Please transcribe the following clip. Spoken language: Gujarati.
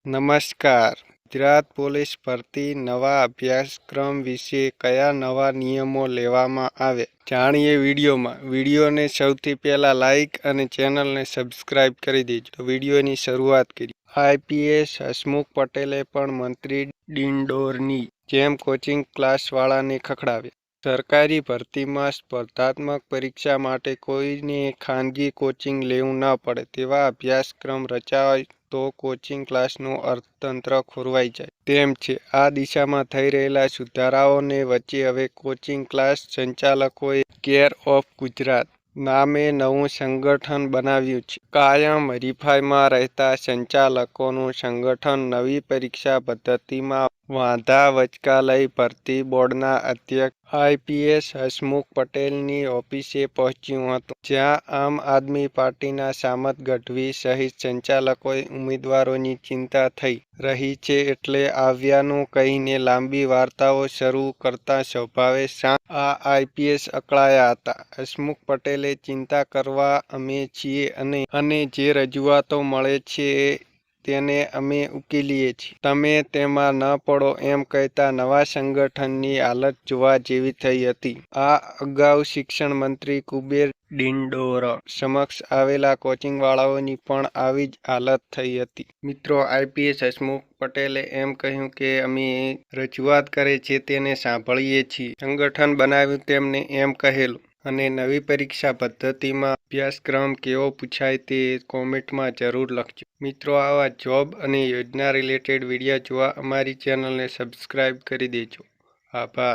નમસ્કાર. ગુજરાત પોલીસ ભરતી નવા અભ્યાસક્રમ વિશે કયા નવા નિયમો લેવામાં આવ્યા? જાણીએ વિડીયોમાં. વિડીયોને સૌથી પહેલા લાઇક અને ચેનલને સબસ્ક્રાઇબ કરી દેજો. તો વિડીયોની શરૂઆત કરીએ. આઈપીએસ હસમુખ પટેલે પણ મંત્રી ડિંડોરની જેમ કોચિંગ ક્લાસવાળાને ખખડાવ્યા. સરકારી ભરતીમાં સ્પર્ધાત્મક પરીક્ષા માટે કોઈને ખાનગી કોચિંગ લેવું ન પડે તેવા અભ્યાસક્રમ રચાય તો કોચિંગ ક્લાસનું અર્થતંત્ર ખોરવાઈ જાય તેમ છે. આ દિશામાં થઈ રહેલા સુધારાઓને વચ્ચે હવે કોચિંગ ક્લાસ સંચાલકોએ કેર ઓફ ગુજરાત નામે નવું સંગઠન બનાવ્યું છે. કાયમ હરીફાઈમાં રહેતા સંચાલકોનું સંગઠન નવી પરીક્ષા પદ્ધતિમાં વાંધા વચકા લઈ ભરતી બોર્ડના અધ્યક્ષ આઈપીએસ હસમુખ પટેલની ઓફિસે પહોંચ્યું હતું, જ્યાં આમ આદમી પાર્ટીના સામત ગઢવી સહિત સંચાલકોએ ઉમેદવારોની ચિંતા થઈ રહી છે એટલે આવ્યાનું કહીને લાંબી વાર્તાઓ શરૂ કરતા સ્વભાવે શાંત આ આઈપીએસ અકળાયા હતા. હસમુખ પટેલે ચિંતા કરવા અમે છીએ અને જે રજૂઆતો મળે છે તેને અમે ઉકેલીએ છીએ. તમે તેમાં ન પડો એમ કહેતા નવા સંગઠનની હાલત જોવા જેવી થઈ હતી. આ અગાઉ શિક્ષણ મંત્રી કુબેર ડિંડોર સમક્ષ આવેલા કોચિંગવાળાઓની પણ આવી જ હાલત થઈ હતી. મિત્રો, આઈપીએસ હસમુખ પટેલે એમ કહ્યું કે અમે રજૂઆત કરે છે તેને સાંભળીએ છીએ. સંગઠન બનાવ્યું તેમને એમ કહેલું. અને નવી પરીક્ષા પદ્ધતિમાં અભ્યાસક્રમ કેવો પૂછાય તે કોમેન્ટમાં જરૂર લખજો. મિત્રો, આવા જોબ અને યોજના રિલેટેડ વિડીયો જોવા અમારી ચેનલને સબસ્ક્રાઇબ કરી દેજો. આભાર.